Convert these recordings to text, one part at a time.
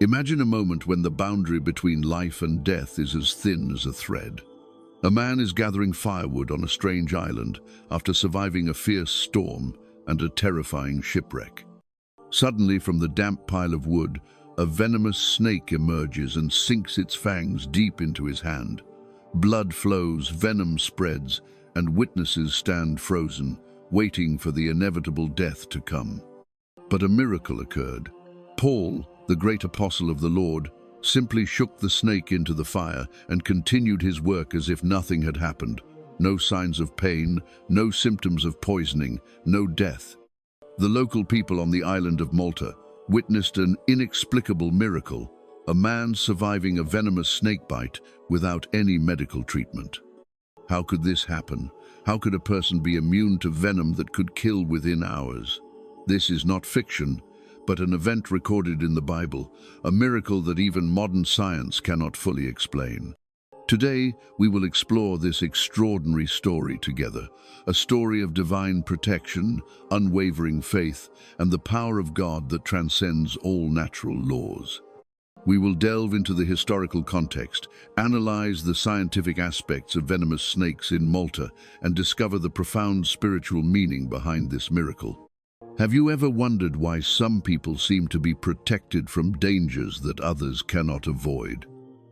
Imagine a moment when the boundary between life and death is as thin as a thread. A man is gathering firewood on a strange island after surviving a fierce storm and a terrifying shipwreck. Suddenly, from the damp pile of wood, a venomous snake emerges and sinks its fangs deep into his hand. Blood flows, venom spreads, and witnesses stand frozen, waiting for the inevitable death to come. But a miracle occurred. Paul, the great apostle of the Lord, simply shook the snake into the fire and continued his work as if nothing had happened. No signs of pain, no symptoms of poisoning, no death. The local people on the island of Malta witnessed an inexplicable miracle, a man surviving a venomous snakebite without any medical treatment. How could this happen? How could a person be immune to venom that could kill within hours? This is not fiction, but an event recorded in the Bible, a miracle that even modern science cannot fully explain. Today, we will explore this extraordinary story together, a story of divine protection, unwavering faith, and the power of God that transcends all natural laws. We will delve into the historical context, analyze the scientific aspects of venomous snakes in Malta, and discover the profound spiritual meaning behind this miracle. Have you ever wondered why some people seem to be protected from dangers that others cannot avoid?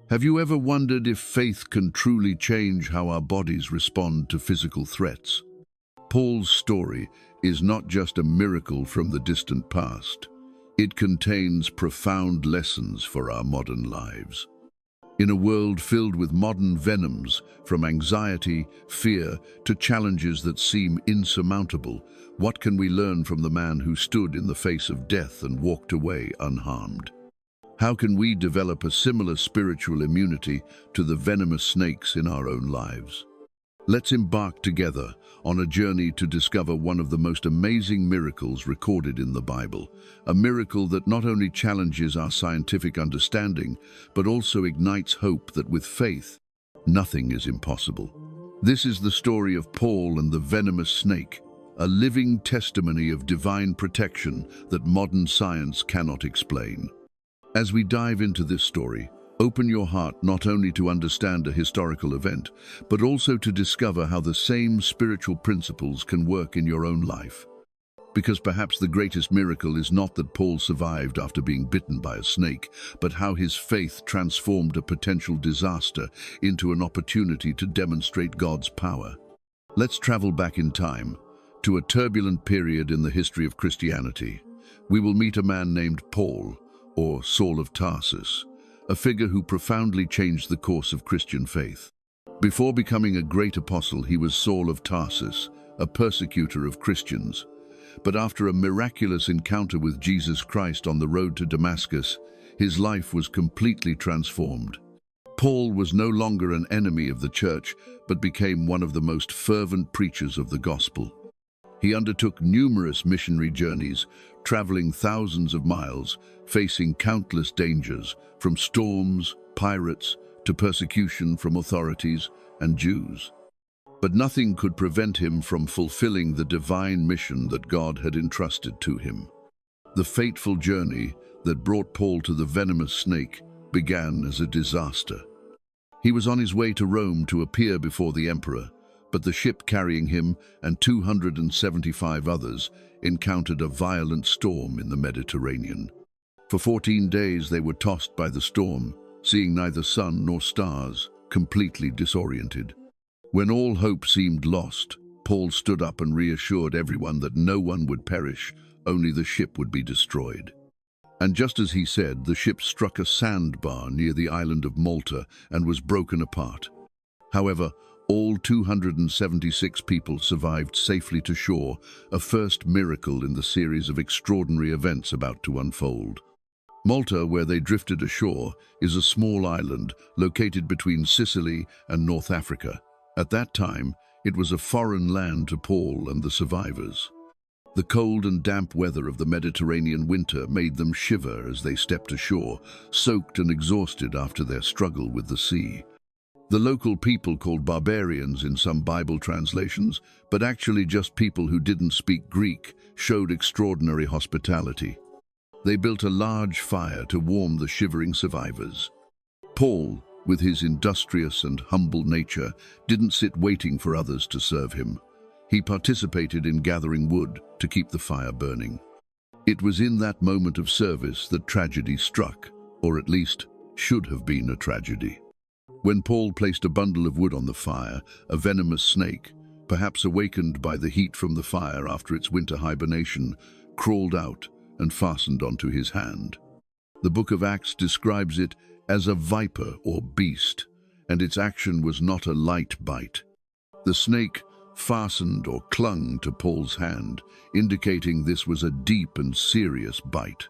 Have you ever wondered if faith can truly change how our bodies respond to physical threats? Paul's story is not just a miracle from the distant past. It contains profound lessons for our modern lives. In a world filled with modern venoms, from anxiety, fear, to challenges that seem insurmountable, what can we learn from the man who stood in the face of death and walked away unharmed? How can we develop a similar spiritual immunity to the venomous snakes in our own lives? Let's embark together on a journey to discover one of the most amazing miracles recorded in the Bible, a miracle that not only challenges our scientific understanding, but also ignites hope that with faith, nothing is impossible. This is the story of Paul and the venomous snake, a living testimony of divine protection that modern science cannot explain. As we dive into this story, open your heart not only to understand a historical event, but also to discover how the same spiritual principles can work in your own life. Because perhaps the greatest miracle is not that Paul survived after being bitten by a snake, but how his faith transformed a potential disaster into an opportunity to demonstrate God's power. Let's travel back in time, to a turbulent period in the history of Christianity. We will meet a man named Paul, or Saul of Tarsus, a figure who profoundly changed the course of Christian faith. Before becoming a great apostle, he was Saul of Tarsus, a persecutor of Christians. But after a miraculous encounter with Jesus Christ on the road to Damascus, his life was completely transformed. Paul was no longer an enemy of the church, but became one of the most fervent preachers of the gospel. He undertook numerous missionary journeys, traveling thousands of miles, facing countless dangers, from storms, pirates, to persecution from authorities and Jews. But nothing could prevent him from fulfilling the divine mission that God had entrusted to him. The fateful journey that brought Paul to the venomous snake began as a disaster. He was on his way to Rome to appear before the emperor, but the ship carrying him and 275 others encountered a violent storm in the Mediterranean. For 14 days they were tossed by the storm, seeing neither sun nor stars, completely disoriented. When all hope seemed lost, Paul stood up and reassured everyone that no one would perish, only the ship would be destroyed. And just as he said, the ship struck a sandbar near the island of Malta and was broken apart. However, all 276 people survived safely to shore, a first miracle in the series of extraordinary events about to unfold. Malta, where they drifted ashore, is a small island located between Sicily and North Africa. At that time, it was a foreign land to Paul and the survivors. The cold and damp weather of the Mediterranean winter made them shiver as they stepped ashore, soaked and exhausted after their struggle with the sea. The local people, called barbarians in some Bible translations, but actually just people who didn't speak Greek, showed extraordinary hospitality. They built a large fire to warm the shivering survivors. Paul, with his industrious and humble nature, didn't sit waiting for others to serve him. He participated in gathering wood to keep the fire burning. It was in that moment of service that tragedy struck, or at least should have been a tragedy. When Paul placed a bundle of wood on the fire, a venomous snake, perhaps awakened by the heat from the fire after its winter hibernation, crawled out and fastened onto his hand. The book of Acts describes it as a viper or beast, and its action was not a light bite. The snake fastened or clung to Paul's hand, indicating this was a deep and serious bite.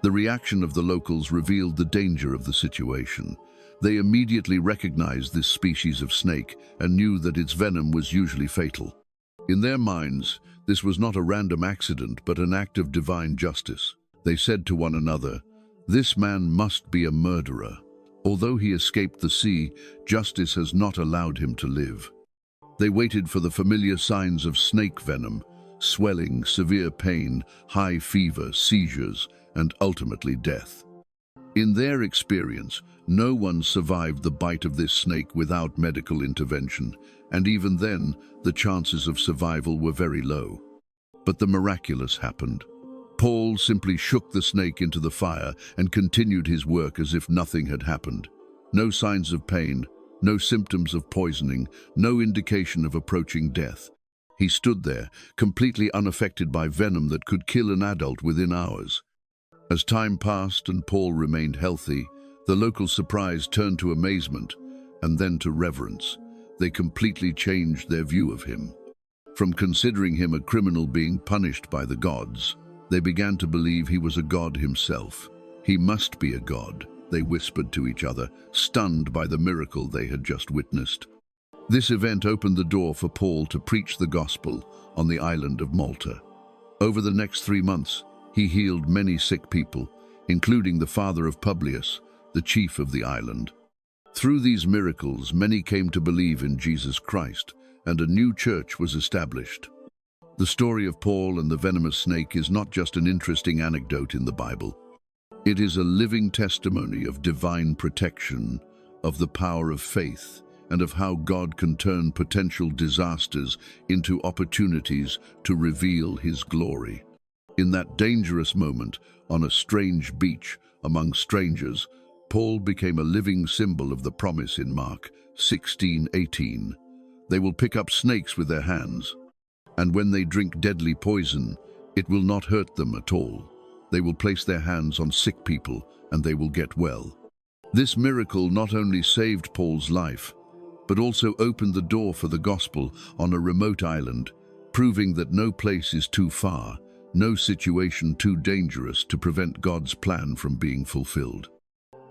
The reaction of the locals revealed the danger of the situation. They immediately recognized this species of snake and knew that its venom was usually fatal. In their minds, this was not a random accident but an act of divine justice. They said to one another, "This man must be a murderer. Although he escaped the sea, justice has not allowed him to live." They waited for the familiar signs of snake venom: swelling, severe pain, high fever, seizures, and ultimately death. In their experience, no one survived the bite of this snake without medical intervention, and even then, the chances of survival were very low. But the miraculous happened. Paul simply shook the snake into the fire and continued his work as if nothing had happened. No signs of pain, no symptoms of poisoning, no indication of approaching death. He stood there, completely unaffected by venom that could kill an adult within hours. As time passed and Paul remained healthy, the local surprise turned to amazement and then to reverence. They completely changed their view of him. From considering him a criminal being punished by the gods, they began to believe he was a god himself. He must be a god, they whispered to each other, stunned by the miracle they had just witnessed. This event opened the door for Paul to preach the gospel on the island of Malta. Over the next 3 months, he healed many sick people, including the father of Publius, the chief of the island. Through these miracles, many came to believe in Jesus Christ, and a new church was established. The story of Paul and the venomous snake is not just an interesting anecdote in the Bible. It is a living testimony of divine protection, of the power of faith, and of how God can turn potential disasters into opportunities to reveal His glory. In that dangerous moment, on a strange beach among strangers, Paul became a living symbol of the promise in Mark 16:18. They will pick up snakes with their hands, and when they drink deadly poison, it will not hurt them at all. They will place their hands on sick people, and they will get well. This miracle not only saved Paul's life, but also opened the door for the gospel on a remote island, proving that no place is too far, no situation too dangerous to prevent God's plan from being fulfilled.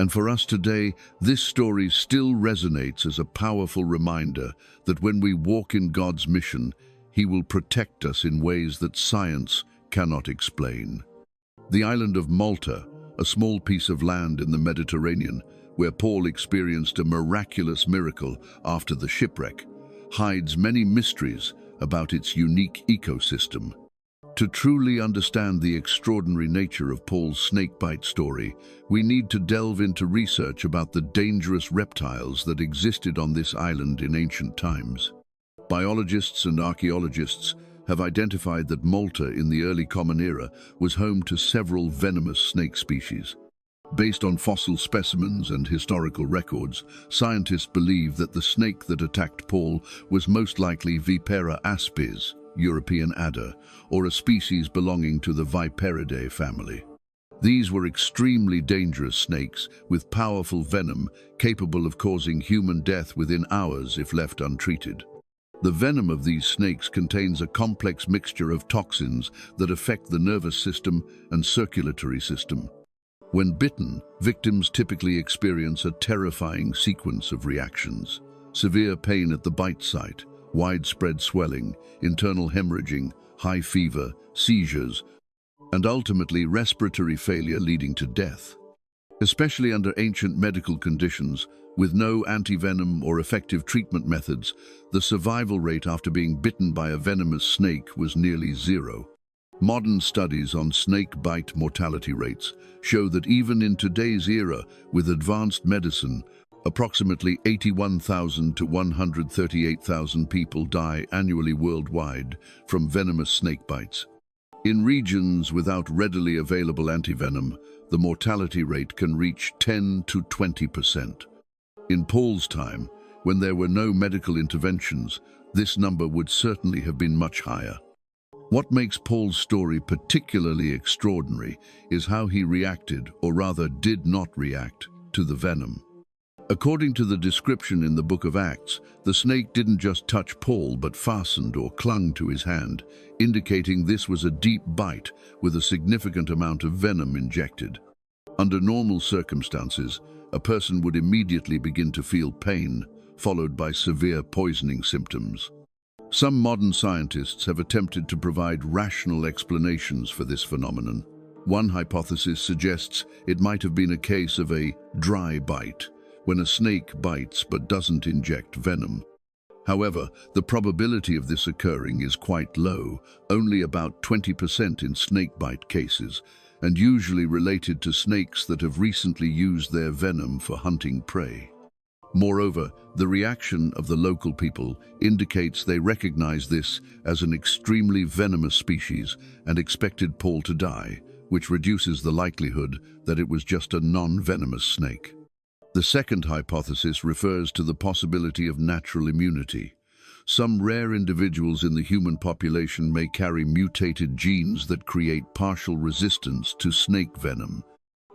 And for us today, this story still resonates as a powerful reminder that when we walk in God's mission, He will protect us in ways that science cannot explain. The island of Malta, a small piece of land in the Mediterranean, where Paul experienced a miraculous miracle after the shipwreck, hides many mysteries about its unique ecosystem. To truly understand the extraordinary nature of Paul's snakebite story, we need to delve into research about the dangerous reptiles that existed on this island in ancient times. Biologists and archaeologists have identified that Malta in the early Common Era was home to several venomous snake species. Based on fossil specimens and historical records, scientists believe that the snake that attacked Paul was most likely Vipera aspis, European adder, or a species belonging to the Viperidae family. These were extremely dangerous snakes with powerful venom capable of causing human death within hours if left untreated. The venom of these snakes contains a complex mixture of toxins that affect the nervous system and circulatory system. When bitten, victims typically experience a terrifying sequence of reactions: severe pain at the bite site, widespread swelling, internal hemorrhaging, high fever, seizures, and ultimately respiratory failure leading to death. Especially under ancient medical conditions, with no antivenom or effective treatment methods, the survival rate after being bitten by a venomous snake was nearly zero. Modern studies on snake bite mortality rates show that even in today's era, with advanced medicine, approximately 81,000 to 138,000 people die annually worldwide from venomous snake bites. In regions without readily available antivenom, the mortality rate can reach 10 to 20%. In Paul's time, when there were no medical interventions, this number would certainly have been much higher. What makes Paul's story particularly extraordinary is how he reacted, or rather did not react, to the venom. According to the description in the book of Acts, the snake didn't just touch Paul but fastened or clung to his hand, indicating this was a deep bite with a significant amount of venom injected. Under normal circumstances, a person would immediately begin to feel pain, followed by severe poisoning symptoms. Some modern scientists have attempted to provide rational explanations for this phenomenon. One hypothesis suggests it might have been a case of a dry bite, when a snake bites but doesn't inject venom. However, the probability of this occurring is quite low, only about 20% in snakebite cases, and usually related to snakes that have recently used their venom for hunting prey. Moreover, the reaction of the local people indicates they recognize this as an extremely venomous species and expected Paul to die, which reduces the likelihood that it was just a non-venomous snake. The second hypothesis refers to the possibility of natural immunity. Some rare individuals in the human population may carry mutated genes that create partial resistance to snake venom.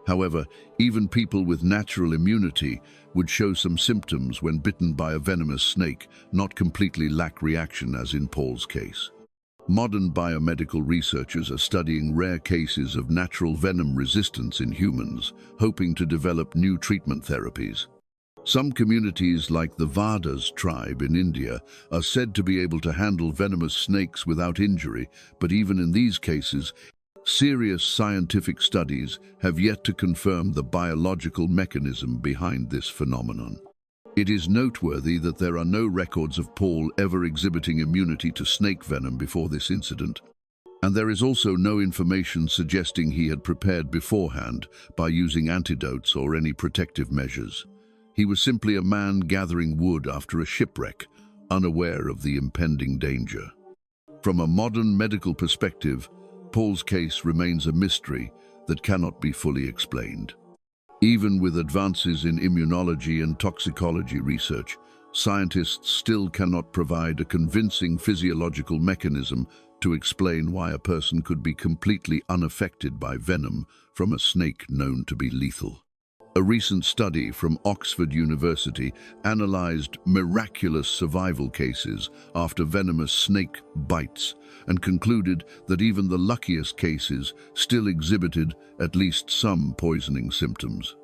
However, even people with natural immunity would show some symptoms when bitten by a venomous snake, not completely lack reaction as in Paul's case. Modern biomedical researchers are studying rare cases of natural venom resistance in humans, hoping to develop new treatment therapies. Some communities like the Vadas tribe in India are said to be able to handle venomous snakes without injury, but even in these cases, serious scientific studies have yet to confirm the biological mechanism behind this phenomenon. It is noteworthy that there are no records of Paul ever exhibiting immunity to snake venom before this incident, and there is also no information suggesting he had prepared beforehand by using antidotes or any protective measures. He was simply a man gathering wood after a shipwreck, unaware of the impending danger. From a modern medical perspective, Paul's case remains a mystery that cannot be fully explained. Even with advances in immunology and toxicology research, scientists still cannot provide a convincing physiological mechanism to explain why a person could be completely unaffected by venom from a snake known to be lethal. A recent study from Oxford University analyzed miraculous survival cases after venomous snake bites and concluded that even the luckiest cases still exhibited at least some poisoning symptoms.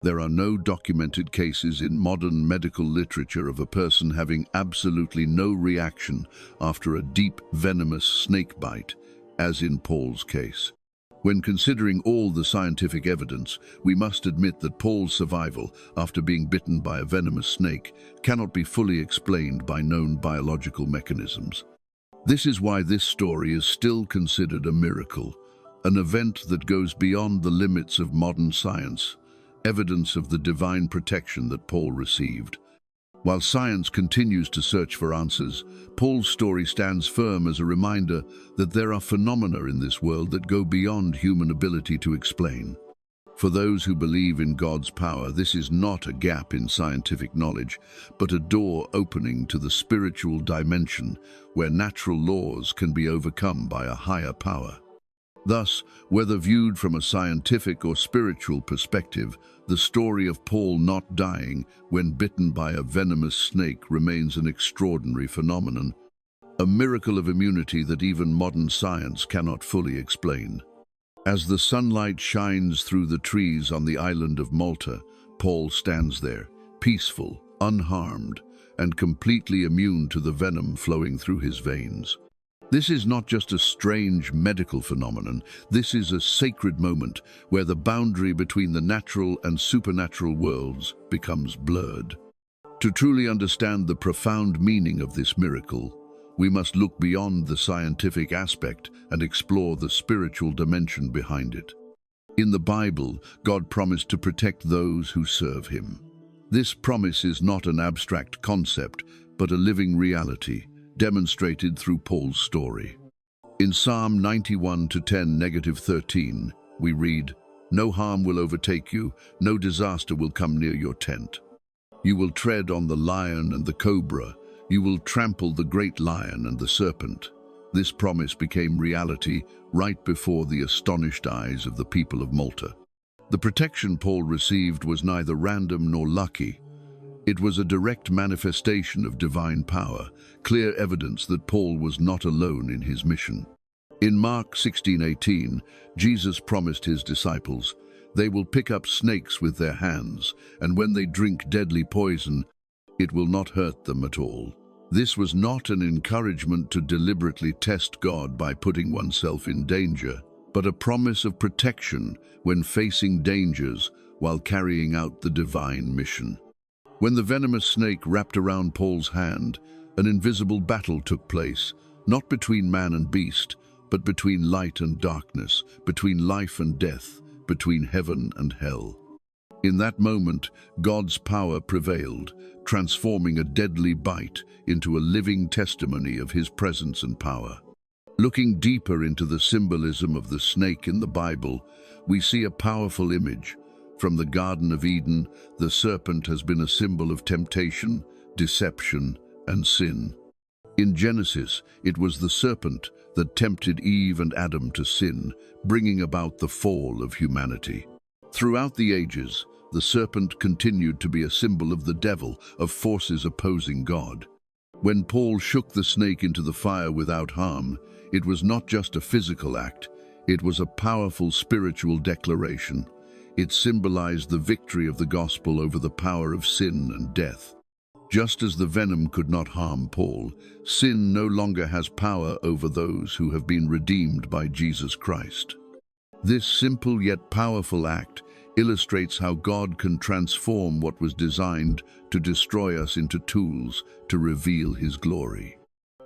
There are no documented cases in modern medical literature of a person having absolutely no reaction after a deep venomous snake bite, as in Paul's case. When considering all the scientific evidence, we must admit that Paul's survival after being bitten by a venomous snake cannot be fully explained by known biological mechanisms. This is why this story is still considered a miracle, an event that goes beyond the limits of modern science, evidence of the divine protection that Paul received. While science continues to search for answers, Paul's story stands firm as a reminder that there are phenomena in this world that go beyond human ability to explain. For those who believe in God's power, this is not a gap in scientific knowledge, but a door opening to the spiritual dimension where natural laws can be overcome by a higher power. Thus, whether viewed from a scientific or spiritual perspective, the story of Paul not dying when bitten by a venomous snake remains an extraordinary phenomenon, a miracle of immunity that even modern science cannot fully explain. As the sunlight shines through the trees on the island of Malta, Paul stands there, peaceful, unharmed, and completely immune to the venom flowing through his veins. This is not just a strange medical phenomenon, this is a sacred moment where the boundary between the natural and supernatural worlds becomes blurred. To truly understand the profound meaning of this miracle, we must look beyond the scientific aspect and explore the spiritual dimension behind it. In the Bible, God promised to protect those who serve Him. This promise is not an abstract concept, but a living reality, demonstrated through Paul's story. In Psalm 91:10-13, we read, "No harm will overtake you, no disaster will come near your tent. You will tread on the lion and the cobra, you will trample the great lion and the serpent." This promise became reality right before the astonished eyes of the people of Malta. The protection Paul received was neither random nor lucky. It was a direct manifestation of divine power, clear evidence that Paul was not alone in his mission. In Mark 16:18, Jesus promised his disciples, "They will pick up snakes with their hands, and when they drink deadly poison, it will not hurt them at all." This was not an encouragement to deliberately test God by putting oneself in danger, but a promise of protection when facing dangers while carrying out the divine mission. When the venomous snake wrapped around Paul's hand, an invisible battle took place, not between man and beast, but between light and darkness, between life and death, between heaven and hell. In that moment, God's power prevailed, transforming a deadly bite into a living testimony of His presence and power. Looking deeper into the symbolism of the snake in the Bible, we see a powerful image. From the Garden of Eden, the serpent has been a symbol of temptation, deception, and sin. In Genesis, it was the serpent that tempted Eve and Adam to sin, bringing about the fall of humanity. Throughout the ages, the serpent continued to be a symbol of the devil, of forces opposing God. When Paul shook the snake into the fire without harm, it was not just a physical act, it was a powerful spiritual declaration. It symbolized the victory of the gospel over the power of sin and death. Just as the venom could not harm Paul, sin no longer has power over those who have been redeemed by Jesus Christ. This simple yet powerful act illustrates how God can transform what was designed to destroy us into tools to reveal His glory.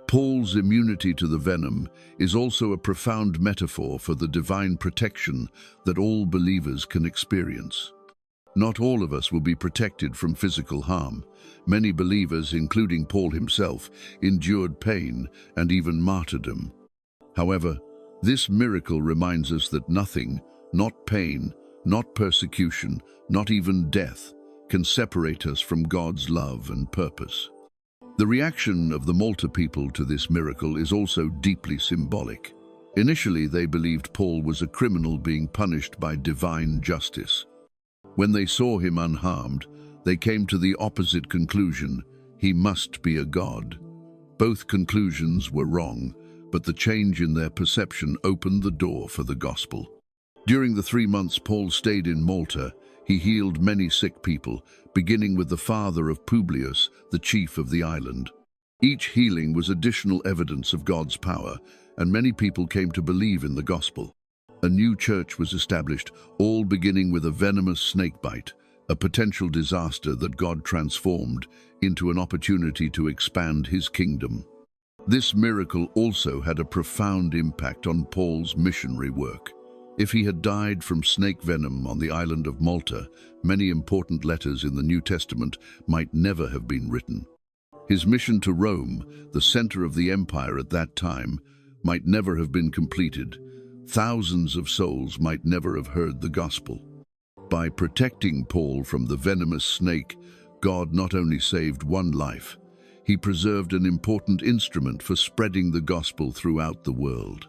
Paul's immunity to the venom is also a profound metaphor for the divine protection that all believers can experience. Not all of us will be protected from physical harm. Many believers, including Paul himself, endured pain and even martyrdom. However, this miracle reminds us that nothing, not pain, not persecution, not even death, can separate us from God's love and purpose. The reaction of the Malta people to this miracle is also deeply symbolic. Initially, they believed Paul was a criminal being punished by divine justice. When they saw him unharmed, they came to the opposite conclusion: he must be a god. Both conclusions were wrong, but the change in their perception opened the door for the gospel. During the 3 months Paul stayed in Malta, he healed many sick people, beginning with the father of Publius, the chief of the island. Each healing was additional evidence of God's power, and many people came to believe in the gospel. A new church was established, all beginning with a venomous snakebite, a potential disaster that God transformed into an opportunity to expand His kingdom. This miracle also had a profound impact on Paul's missionary work. If he had died from snake venom on the island of Malta, many important letters in the New Testament might never have been written. His mission to Rome, the center of the empire at that time, might never have been completed. Thousands of souls might never have heard the gospel. By protecting Paul from the venomous snake, God not only saved one life, He preserved an important instrument for spreading the gospel throughout the world.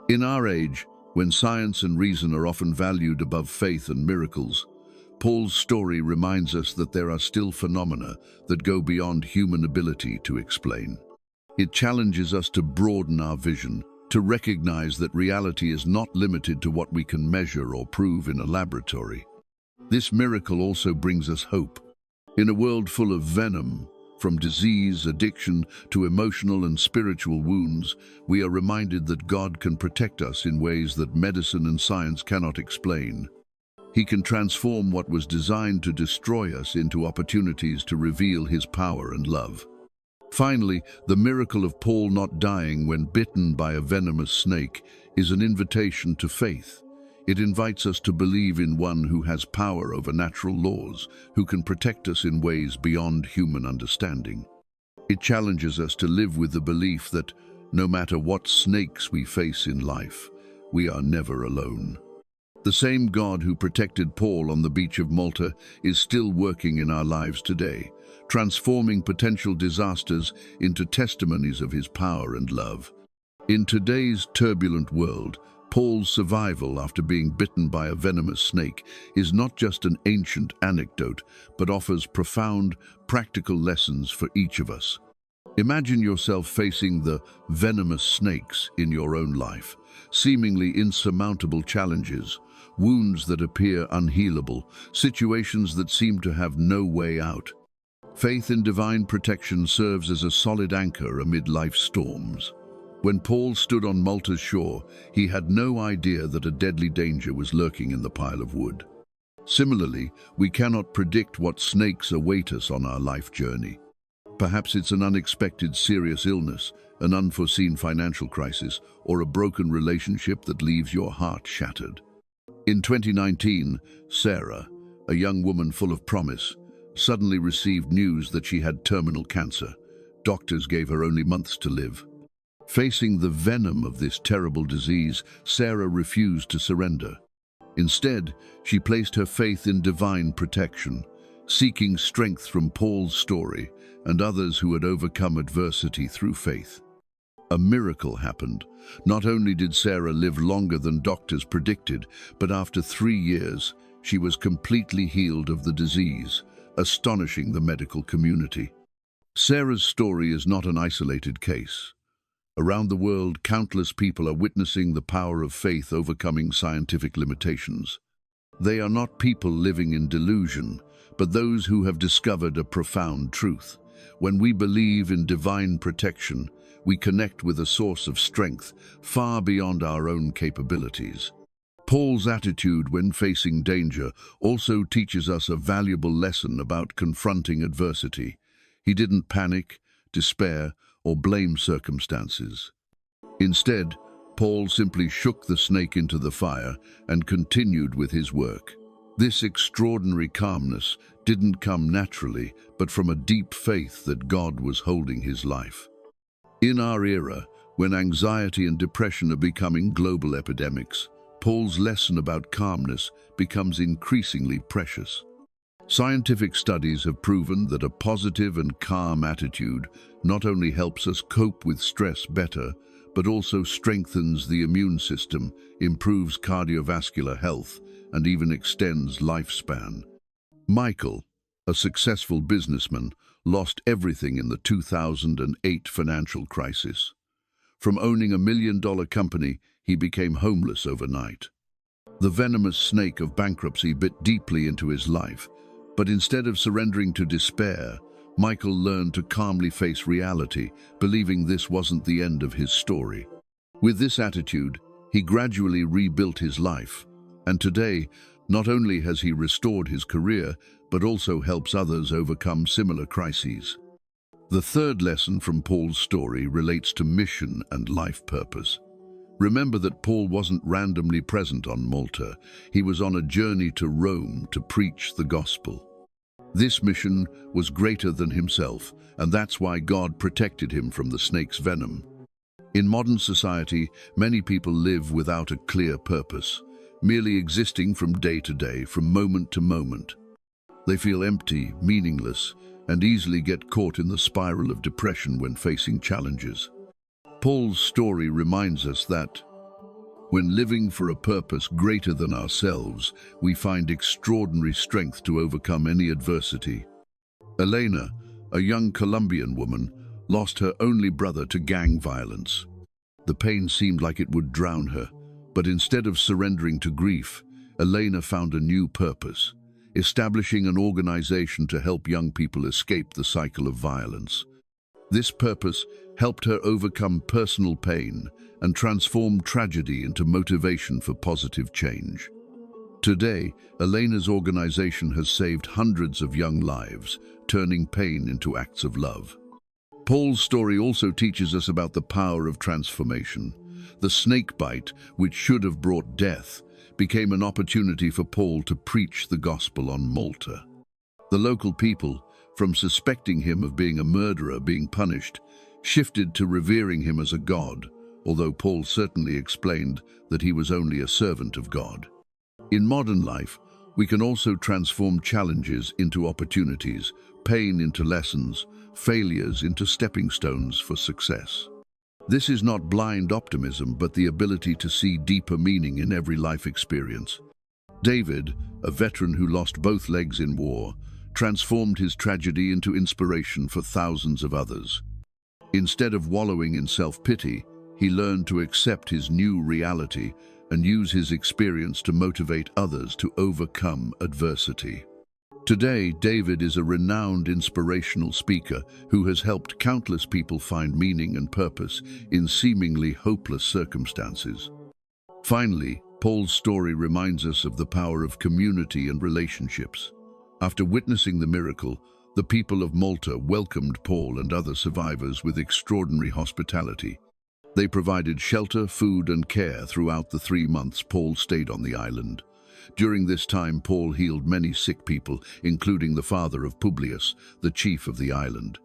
In our age, when science and reason are often valued above faith and miracles, Paul's story reminds us that there are still phenomena that go beyond human ability to explain. It challenges us to broaden our vision, to recognize that reality is not limited to what we can measure or prove in a laboratory. This miracle also brings us hope. In a world full of venom, from disease, addiction, to emotional and spiritual wounds, we are reminded that God can protect us in ways that medicine and science cannot explain. He can transform what was designed to destroy us into opportunities to reveal His power and love. Finally, the miracle of Paul not dying when bitten by a venomous snake is an invitation to faith. It invites us to believe in one who has power over natural laws, who can protect us in ways beyond human understanding. It challenges us to live with the belief that no matter what snakes we face in life, we are never alone. The same God who protected Paul on the beach of Malta is still working in our lives today, transforming potential disasters into testimonies of his power and love. In today's turbulent world, Paul's survival after being bitten by a venomous snake is not just an ancient anecdote, but offers profound, practical lessons for each of us. Imagine yourself facing the venomous snakes in your own life, seemingly insurmountable challenges, wounds that appear unhealable, situations that seem to have no way out. Faith in divine protection serves as a solid anchor amid life's storms. When Paul stood on Malta's shore, he had no idea that a deadly danger was lurking in the pile of wood. Similarly, we cannot predict what snakes await us on our life journey. Perhaps it's an unexpected serious illness, an unforeseen financial crisis, or a broken relationship that leaves your heart shattered. In 2019, Sarah, a young woman full of promise, suddenly received news that she had terminal cancer. Doctors gave her only months to live. Facing the venom of this terrible disease, Sarah refused to surrender. Instead, she placed her faith in divine protection, seeking strength from Paul's story and others who had overcome adversity through faith. A miracle happened. Not only did Sarah live longer than doctors predicted, but after 3 years, she was completely healed of the disease, astonishing the medical community. Sarah's story is not an isolated case. Around the world, countless people are witnessing the power of faith overcoming scientific limitations. They are not people living in delusion, but those who have discovered a profound truth. When we believe in divine protection, we connect with a source of strength far beyond our own capabilities. Paul's attitude when facing danger also teaches us a valuable lesson about confronting adversity. He didn't panic, despair, or blame circumstances. Instead, Paul simply shook the snake into the fire and continued with his work. This extraordinary calmness didn't come naturally, but from a deep faith that God was holding his life. In our era, when anxiety and depression are becoming global epidemics, Paul's lesson about calmness becomes increasingly precious. Scientific studies have proven that a positive and calm attitude not only helps us cope with stress better, but also strengthens the immune system, improves cardiovascular health, and even extends lifespan. Michael, a successful businessman, lost everything in the 2008 financial crisis. From owning a $1 million company, he became homeless overnight. The venomous snake of bankruptcy bit deeply into his life, but instead of surrendering to despair, Michael learned to calmly face reality, believing this wasn't the end of his story. With this attitude, he gradually rebuilt his life, and today, not only has he restored his career, but also helps others overcome similar crises. The third lesson from Paul's story relates to mission and life purpose. Remember that Paul wasn't randomly present on Malta. He was on a journey to Rome to preach the gospel. This mission was greater than himself, and that's why God protected him from the snake's venom. In modern society, many people live without a clear purpose, merely existing from day to day, from moment to moment. They feel empty, meaningless, and easily get caught in the spiral of depression when facing challenges. Paul's story reminds us that when living for a purpose greater than ourselves, we find extraordinary strength to overcome any adversity. Elena, a young Colombian woman, lost her only brother to gang violence. The pain seemed like it would drown her, but instead of surrendering to grief, Elena found a new purpose, establishing an organization to help young people escape the cycle of violence. This purpose helped her overcome personal pain and transform tragedy into motivation for positive change. Today, Elena's organization has saved hundreds of young lives, turning pain into acts of love. Paul's story also teaches us about the power of transformation. The snakebite, which should have brought death, became an opportunity for Paul to preach the gospel on Malta. The local people, from suspecting him of being a murderer being punished, shifted to revering him as a god, although Paul certainly explained that he was only a servant of God. In modern life, we can also transform challenges into opportunities, pain into lessons, failures into stepping stones for success. This is not blind optimism, but the ability to see deeper meaning in every life experience. David, a veteran who lost both legs in war, transformed his tragedy into inspiration for thousands of others. Instead of wallowing in self-pity, he learned to accept his new reality and use his experience to motivate others to overcome adversity. Today, David is a renowned inspirational speaker who has helped countless people find meaning and purpose in seemingly hopeless circumstances. Finally, Paul's story reminds us of the power of community and relationships. After witnessing the miracle, the people of Malta welcomed Paul and other survivors with extraordinary hospitality. They provided shelter, food, and care throughout the 3 months Paul stayed on the island. During this time, Paul healed many sick people, including the father of Publius, the chief of the island.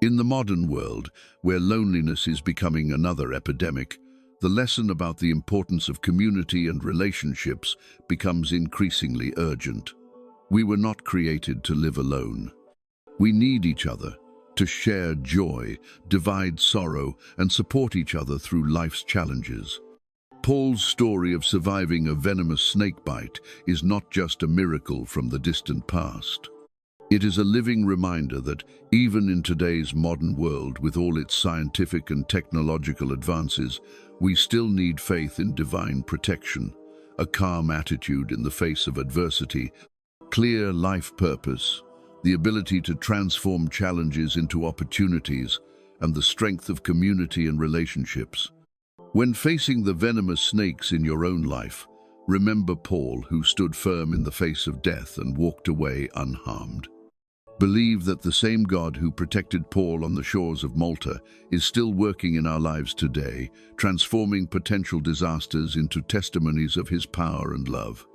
In the modern world, where loneliness is becoming another epidemic, the lesson about the importance of community and relationships becomes increasingly urgent. We were not created to live alone. We need each other to share joy, divide sorrow, and support each other through life's challenges. Paul's story of surviving a venomous snakebite is not just a miracle from the distant past. It is a living reminder that even in today's modern world, with all its scientific and technological advances, we still need faith in divine protection, a calm attitude in the face of adversity, clear life purpose, the ability to transform challenges into opportunities, and the strength of community and relationships. When facing the venomous snakes in your own life, remember Paul, who stood firm in the face of death and walked away unharmed. Believe that the same God who protected Paul on the shores of Malta is still working in our lives today, transforming potential disasters into testimonies of his power and love.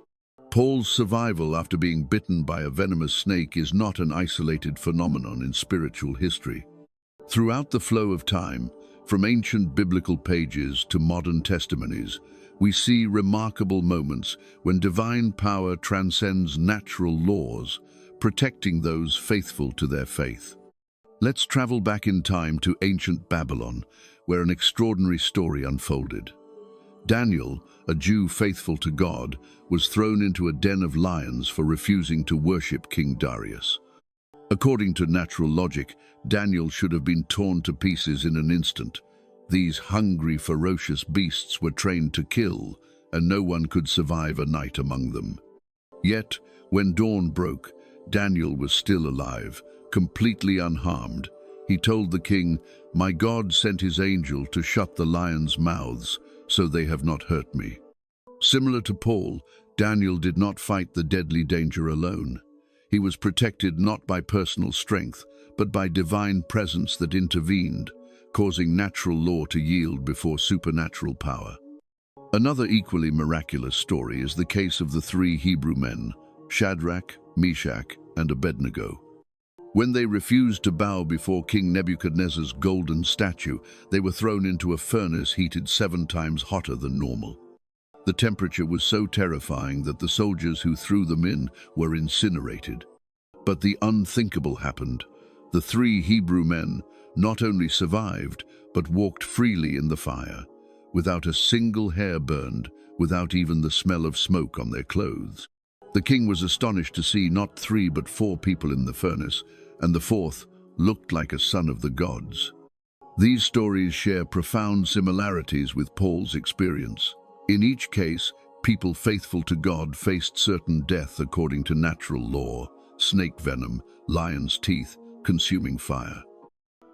Paul's survival after being bitten by a venomous snake is not an isolated phenomenon in spiritual history. Throughout the flow of time, from ancient biblical pages to modern testimonies, we see remarkable moments when divine power transcends natural laws, protecting those faithful to their faith. Let's travel back in time to ancient Babylon, where an extraordinary story unfolded. Daniel, a Jew faithful to God, was thrown into a den of lions for refusing to worship King Darius. According to natural logic, Daniel should have been torn to pieces in an instant. These hungry, ferocious beasts were trained to kill, and no one could survive a night among them. Yet, when dawn broke, Daniel was still alive, completely unharmed. He told the king, "My God sent his angel to shut the lions' mouths, so they have not hurt me." Similar to Paul, Daniel did not fight the deadly danger alone. He was protected not by personal strength, but by divine presence that intervened, causing natural law to yield before supernatural power. Another equally miraculous story is the case of the 3 Hebrew men, Shadrach, Meshach, and Abednego. When they refused to bow before King Nebuchadnezzar's golden statue, they were thrown into a furnace heated 7 times hotter than normal. The temperature was so terrifying that the soldiers who threw them in were incinerated. But the unthinkable happened. The 3 Hebrew men not only survived, but walked freely in the fire, without a single hair burned, without even the smell of smoke on their clothes. The king was astonished to see not 3 but 4 people in the furnace, and the 4th looked like a son of the gods. These stories share profound similarities with Paul's experience. In each case, people faithful to God faced certain death according to natural law, snake venom, lion's teeth, consuming fire.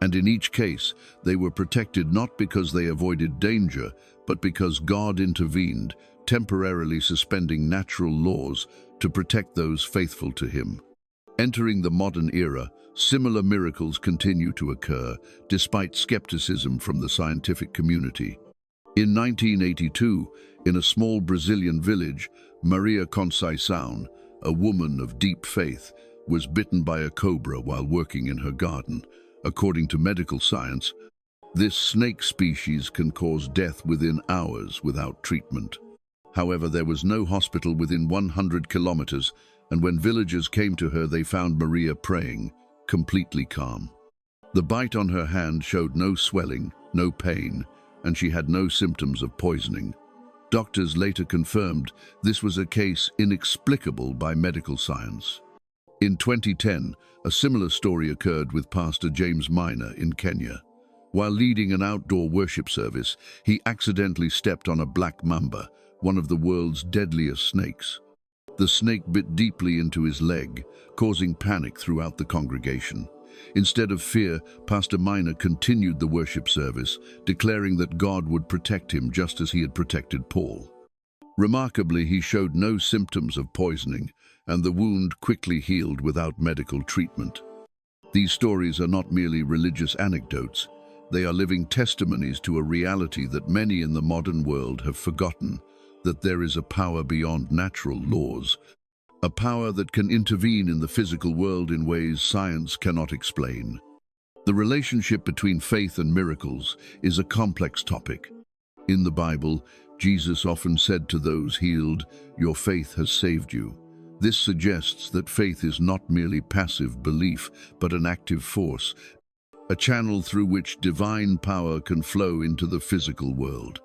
And in each case, they were protected not because they avoided danger, but because God intervened, temporarily suspending natural laws to protect those faithful to him. Entering the modern era, similar miracles continue to occur, despite skepticism from the scientific community. In 1982, in a small Brazilian village, Maria Conceição, a woman of deep faith, was bitten by a cobra while working in her garden. According to medical science, this snake species can cause death within hours without treatment. However, there was no hospital within 100 kilometers, and when villagers came to her, they found Maria praying, completely calm. The bite on her hand showed no swelling, no pain, and she had no symptoms of poisoning. Doctors later confirmed this was a case inexplicable by medical science. In 2010, a similar story occurred with Pastor James Minor in Kenya. While leading an outdoor worship service, he accidentally stepped on a black mamba, one of the world's deadliest snakes. The snake bit deeply into his leg, causing panic throughout the congregation. Instead of fear, Pastor Minor continued the worship service, declaring that God would protect him just as he had protected Paul. Remarkably, he showed no symptoms of poisoning, and the wound quickly healed without medical treatment. These stories are not merely religious anecdotes. They are living testimonies to a reality that many in the modern world have forgotten, that there is a power beyond natural laws, a power that can intervene in the physical world in ways science cannot explain. The relationship between faith and miracles is a complex topic. In the Bible, Jesus often said to those healed, "Your faith has saved you." This suggests that faith is not merely passive belief, but an active force, a channel through which divine power can flow into the physical world.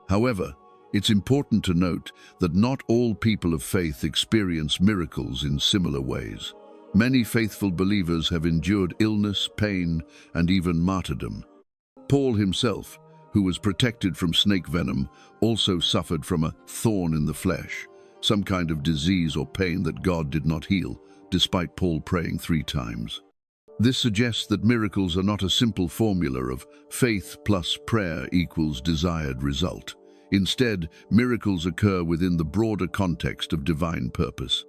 However, it's important to note that not all people of faith experience miracles in similar ways. Many faithful believers have endured illness, pain, and even martyrdom. Paul himself, who was protected from snake venom, also suffered from a thorn in the flesh, some kind of disease or pain that God did not heal, despite Paul praying 3 times. This suggests that miracles are not a simple formula of faith plus prayer equals desired result. Instead, miracles occur within the broader context of divine purpose.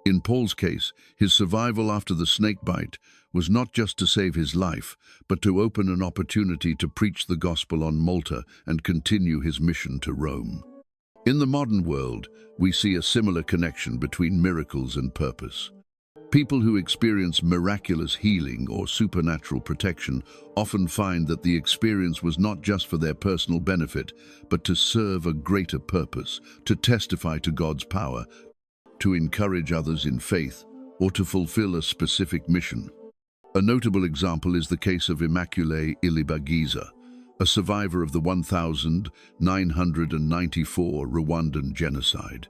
In Paul's case, his survival after the snakebite was not just to save his life, but to open an opportunity to preach the gospel on Malta and continue his mission to Rome. In the modern world, we see a similar connection between miracles and purpose. People who experience miraculous healing or supernatural protection often find that the experience was not just for their personal benefit, but to serve a greater purpose, to testify to God's power, to encourage others in faith, or to fulfill a specific mission. A notable example is the case of Immaculée Ilibagiza, a survivor of the 1994 Rwandan genocide.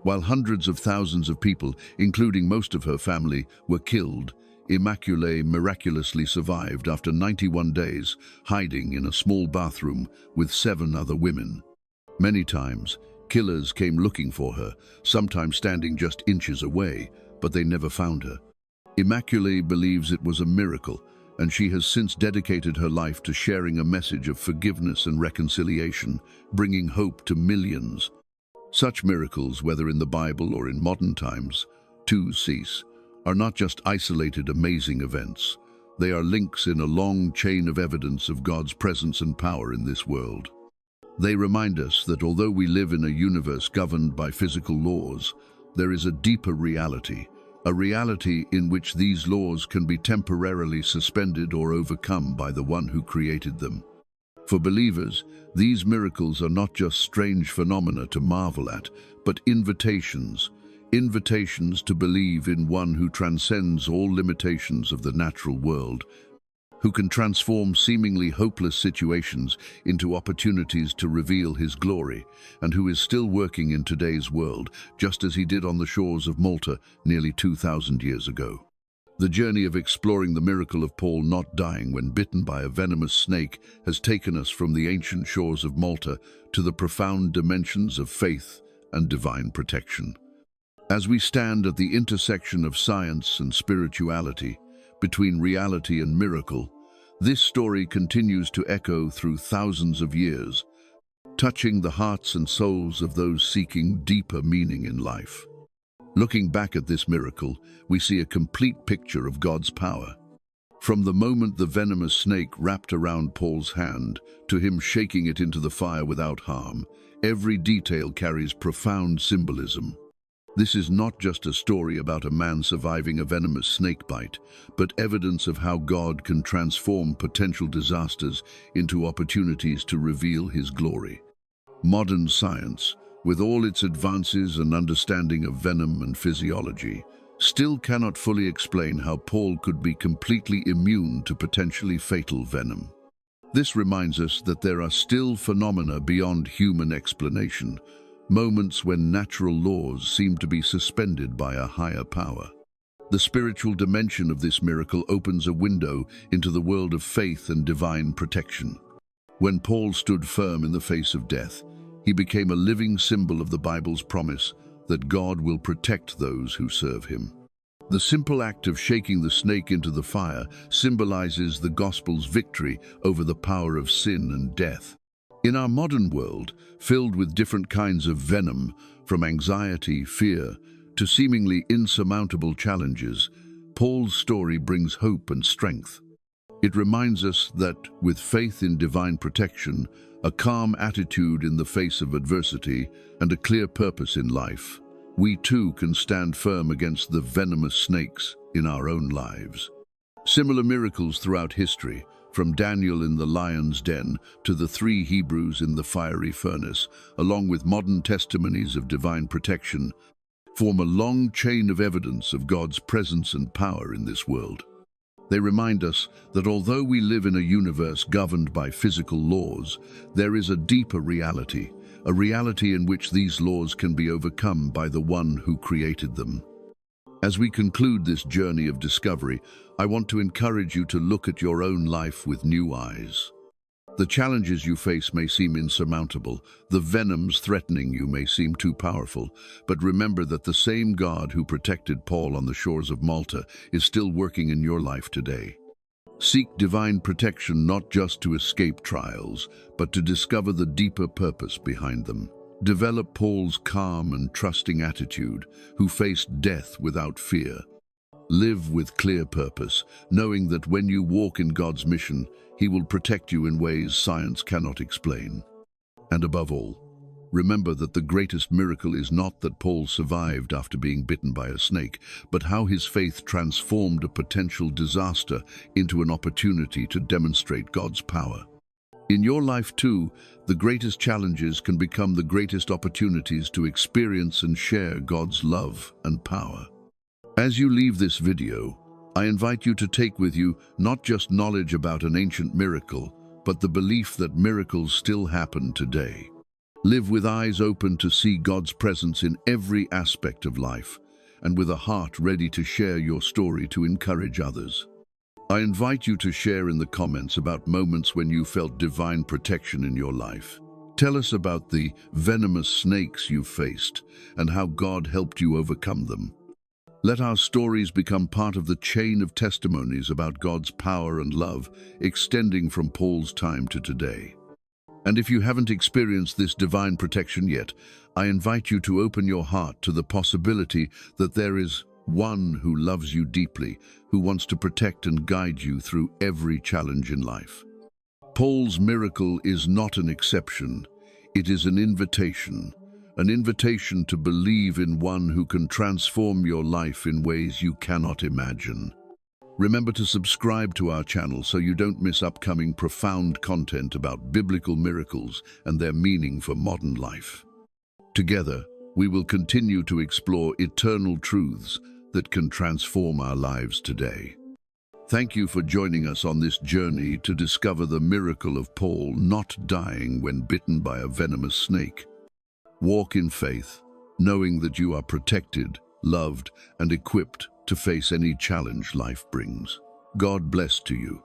While hundreds of thousands of people, including most of her family, were killed, Immaculée miraculously survived after 91 days, hiding in a small bathroom with 7 other women. Many times, killers came looking for her, sometimes standing just inches away, but they never found her. Immaculée believes it was a miracle, and she has since dedicated her life to sharing a message of forgiveness and reconciliation, bringing hope to millions. Such miracles, whether in the Bible or in modern times, are not just isolated amazing events. They are links in a long chain of evidence of God's presence and power in this world. They remind us that although we live in a universe governed by physical laws, there is a deeper reality, a reality in which these laws can be temporarily suspended or overcome by the one who created them. For believers, these miracles are not just strange phenomena to marvel at, but invitations to believe in one who transcends all limitations of the natural world, who can transform seemingly hopeless situations into opportunities to reveal his glory, and who is still working in today's world, just as he did on the shores of Malta nearly 2,000 years ago. The journey of exploring the miracle of Paul not dying when bitten by a venomous snake has taken us from the ancient shores of Malta to the profound dimensions of faith and divine protection. As we stand at the intersection of science and spirituality, between reality and miracle, this story continues to echo through thousands of years, touching the hearts and souls of those seeking deeper meaning in life. Looking back at this miracle, we see a complete picture of God's power. From the moment the venomous snake wrapped around Paul's hand to him shaking it into the fire without harm, every detail carries profound symbolism. This is not just a story about a man surviving a venomous snakebite, but evidence of how God can transform potential disasters into opportunities to reveal His glory. Modern science, with all its advances and understanding of venom and physiology, still cannot fully explain how Paul could be completely immune to potentially fatal venom. This reminds us that there are still phenomena beyond human explanation, moments when natural laws seem to be suspended by a higher power. The spiritual dimension of this miracle opens a window into the world of faith and divine protection. When Paul stood firm in the face of death, he became a living symbol of the Bible's promise that God will protect those who serve Him. The simple act of shaking the snake into the fire symbolizes the gospel's victory over the power of sin and death. In our modern world, filled with different kinds of venom, from anxiety, fear, to seemingly insurmountable challenges, Paul's story brings hope and strength. It reminds us that, with faith in divine protection, a calm attitude in the face of adversity, and a clear purpose in life, we too can stand firm against the venomous snakes in our own lives. Similar miracles throughout history, from Daniel in the lion's den to the 3 Hebrews in the fiery furnace, along with modern testimonies of divine protection, form a long chain of evidence of God's presence and power in this world. They remind us that although we live in a universe governed by physical laws, there is a deeper reality, a reality in which these laws can be overcome by the one who created them. As we conclude this journey of discovery, I want to encourage you to look at your own life with new eyes. The challenges you face may seem insurmountable, the venoms threatening you may seem too powerful, but remember that the same God who protected Paul on the shores of Malta is still working in your life today. Seek divine protection not just to escape trials, but to discover the deeper purpose behind them. Develop Paul's calm and trusting attitude, who faced death without fear. Live with clear purpose, knowing that when you walk in God's mission, He will protect you in ways science cannot explain. And above all, remember that the greatest miracle is not that Paul survived after being bitten by a snake, but how his faith transformed a potential disaster into an opportunity to demonstrate God's power. In your life too, the greatest challenges can become the greatest opportunities to experience and share God's love and power. As you leave this video, I invite you to take with you not just knowledge about an ancient miracle, but the belief that miracles still happen today. Live with eyes open to see God's presence in every aspect of life, and with a heart ready to share your story to encourage others. I invite you to share in the comments about moments when you felt divine protection in your life. Tell us about the venomous snakes you faced and how God helped you overcome them. Let our stories become part of the chain of testimonies about God's power and love, extending from Paul's time to today. And if you haven't experienced this divine protection yet, I invite you to open your heart to the possibility that there is one who loves you deeply, who wants to protect and guide you through every challenge in life. Paul's miracle is not an exception, it is an invitation to believe in one who can transform your life in ways you cannot imagine. Remember to subscribe to our channel so you don't miss upcoming profound content about biblical miracles and their meaning for modern life. Together, we will continue to explore eternal truths that can transform our lives today. Thank you for joining us on this journey to discover the miracle of Paul not dying when bitten by a venomous snake. Walk in faith, knowing that you are protected, loved, and equipped to face any challenge life brings. God bless to you.